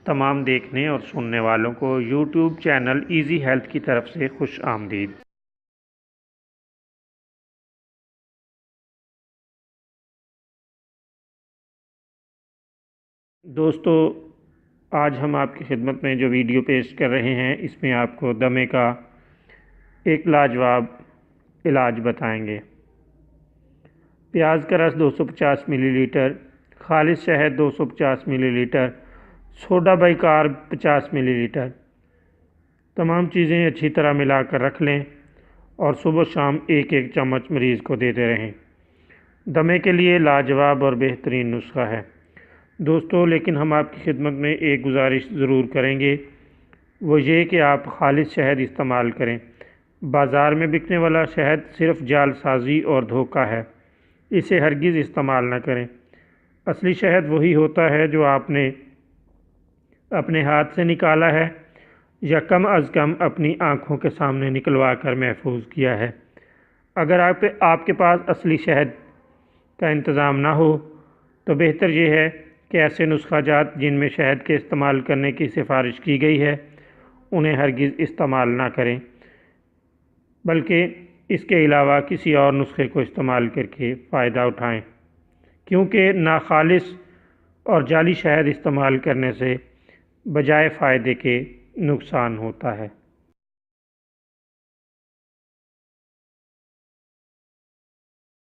تمام دیکھنے اور سننے والوں کو یوٹیوب چینل ایزی ہیلتھ کی طرف سے خوش آمدید۔ دوستو، آج ہم آپ کی خدمت میں جو ویڈیو پیش کر رہے ہیں اس میں آپ کو دمے کا ایک لاجواب علاج بتائیں گے۔ پیاز کا رس 250 ملی لیٹر، خالص شہد 250 ملی لیٹر، سوڈا بائی کارب 50 ملی لیٹر۔ تمام چیزیں اچھی طرح ملا کر رکھ لیں اور صبح شام ایک ایک چمچ مریض کو دیتے رہیں۔ دمے کے لیے لاجواب اور بہترین نسخہ ہے دوستو، لیکن ہم آپ کی خدمت میں ایک گزارش ضرور کریں گے، وہ یہ کہ آپ خالص شہد استعمال کریں۔ بازار میں بکنے والا شہد صرف جعل سازی اور دھوکہ ہے، اسے ہرگز استعمال نہ کریں۔ اصلی شہد وہی ہوتا ہے جو آپ نے اپنے ہاتھ سے نکالا ہے یا کم از کم اپنی آنکھوں کے سامنے نکلوا کر محفوظ کیا ہے۔ اگر آپ کے پاس اصلی شہد کا انتظام نہ ہو تو بہتر یہ ہے کہ ایسے نسخہ جات جن میں شہد کے استعمال کرنے کی سفارش کی گئی ہے انہیں ہرگز استعمال نہ کریں، بلکہ اس کے علاوہ کسی اور نسخے کو استعمال کر کے فائدہ اٹھائیں، کیونکہ ناخالص اور جعلی شہد استعمال کرنے سے بجائے فائدے کے نقصان ہوتا ہے۔